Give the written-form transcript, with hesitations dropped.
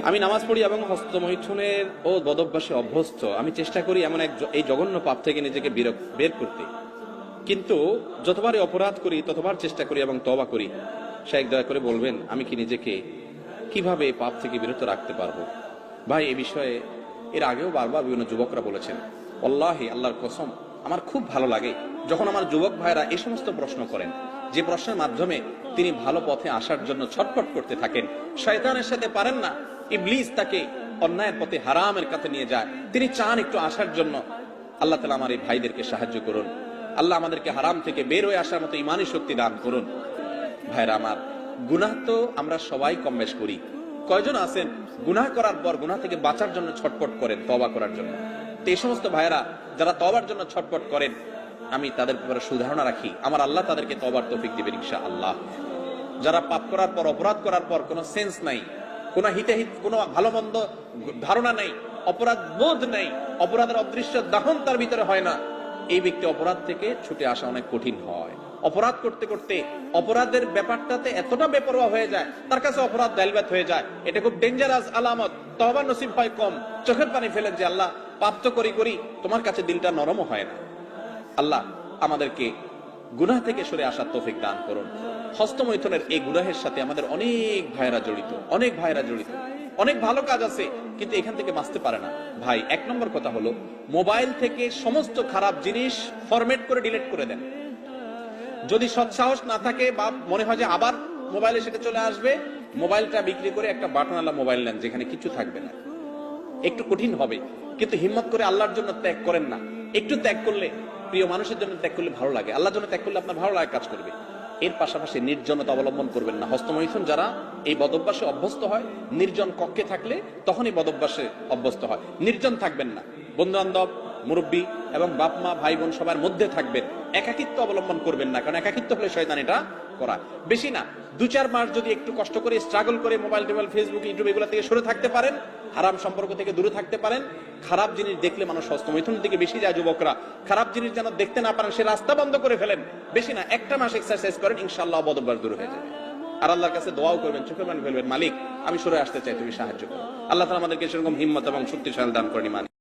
আমি নামাজ পড়ি এবং হস্তমৈথুনের ও বদভ্যাসে অভ্যস্ত। আমি চেষ্টা করি এমন এই জঘন্য পাপ থেকে নিজেকে বের করতে, কিন্তু যতবারই অপরাধ করি ততবার চেষ্টা করি এবং তওবা করি। শাইখ দয়া করে বলবেন আমি কি নিজেকে কিভাবে এই পাপ থেকে বিরত রাখতে পারবো? ভাই, এ বিষয়ে এর আগেও বারবার বিভিন্ন যুবকরা বলেছেন। আল্লাহি, আল্লাহর কসম, আমার খুব ভালো লাগে যখন আমার যুবক ভাইরা এই সমস্ত প্রশ্ন করেন, যে প্রশ্নের মাধ্যমে তিনি ভালো পথে আসার জন্য ছটফট করতে থাকেন। শয়তানের সাথে পারেন না, ইবলিস তাকে অন্যায়ের পথে, হারামের কাছে নিয়ে যায়। তিনি চান একটু আসার জন্য। আল্লাহ তাআলা আমার এই ভাইদেরকে সাহায্য করুন। আল্লাহ আমাদেরকে হারাম থেকে বের হয়ে আসার মতো ইমানি শক্তি দান করুন। ভাইরা আমার, গুনাহ তো আমরা সবাই কম বেশ করি। কয়জন আছেন গুনাহ করার পর গুনাহ থেকে বাঁচার জন্য ছটফট করেন, তওবা করার জন্য? তো এই সমস্ত ভাইরা যারা তওবার জন্য ছটফট করেন, আমি তাদের ব্যাপারে সুধারণা রাখি, আমার আল্লাহ তাদেরকে তওবার তৌফিক দিবেন ইনশাআল্লাহ। যারা পাপ করার পর, অপরাধ করার পর কোনো সেন্স নাই, কোনো হিতাহিত, কোনো ভালো মন্দ ধারণা নাই, অপরাধ বোধ নেই, অপরাধের অদৃশ্য দাহন তার ভিতরে হয় না, এই ব্যক্তি অপরাধ থেকে ছুটে আসা অনেক কঠিন হয়। অপরাধ করতে করতে অপরাধের ব্যাপারটাতে এতটা বেপরোয়া হয়ে যায়, তার কাছে অপরাধ দাইলবাত হয়ে যায়। এটা খুব ডেঞ্জারাস আলামত। তওবা নসিব হয় কম, চোখের পানি ফেলেন যে আল্লাহ, পাপ তো করি, তোমার কাছে দিলটা নরমও হয় না। আল্লাহ আমাদেরকে গুনাহ থেকে সরে আসার তৌফিক দান করুন। হস্তমৈথুনের এই গুনাহের সাথে আমাদের অনেক ভাইরা জড়িত, অনেক ভালো কাজ আছে, কিন্তু এখান থেকে বাঁচতে পারে না। ভাই, এক নম্বর কথা হলো, মোবাইল থেকে সমস্ত খারাপ জিনিস ফরম্যাট করে ডিলিট করে দেন। যদি সৎসাহস না থাকে বা মনে হয় যে আবার মোবাইলে সেটা চলে আসবে, মোবাইলটা বিক্রি করে একটা বাটনওয়ালা মোবাইল নেন যেখানে কিছু থাকবে না। একটু কঠিন হবে, কিন্তু হিম্মত করে আল্লাহর জন্য ত্যাগ করেন না। একটু ত্যাগ করলে, প্রিয় মানুষের জন্য ত্যাগ করলে ভালো লাগে, আল্লাহর জন্য ত্যাগ করলে আপনার ভালো লাগে কাজ করবে। এর পাশাপাশি নির্জনতা অবলম্বন করবেন না। হস্তমৈথুন যারা এই বদভ্যাসে অভ্যস্ত হয়, নির্জন কক্ষে থাকলে তখনই বদভ্যাসে অভ্যস্ত হয়। নির্জন থাকবেন না, বন্ধু বান্ধব, মুরব্বী এবং বাপ মা, ভাই বোন সবার মধ্যে থাকবেন। একাকিত্ব অবলম্বন করবেন না, কারণ একাকিত্ব হলে শয়তান এটা করা। বেশি না, 2-4 মাস যদি একটু কষ্ট করে, স্ট্রাগল করে মোবাইল টোবাইল, ফেসবুক, ইউটিউব এগুলো থেকে সরে থাকতে পারেন, হারাম সম্পর্ক থেকে দূরে থাকতে পারেন। খারাপ জিনিস দেখলে মানুষ হস্তমৈথুনের দিকে বেশি যায়। যুবকরা খারাপ জিনিস যেন দেখতে না পারেন, সে রাস্তা বন্ধ করে ফেলেন। বেশি না, 1টা মাস এক্সারসাইজ করেন, ইনশাআল্লাহ বদভ্যাস দূর হয়ে যাবে। আর আল্লাহর কাছে দোয়াও করবেন, চোখের পানি ফেলবেন, মালিক আমি সরে আসতে চাই, তুমি সাহায্য করো। আল্লাহ তাআলা আমাদেরকে সেরকম হিম্মত এবং শক্তিশালী দান করেন।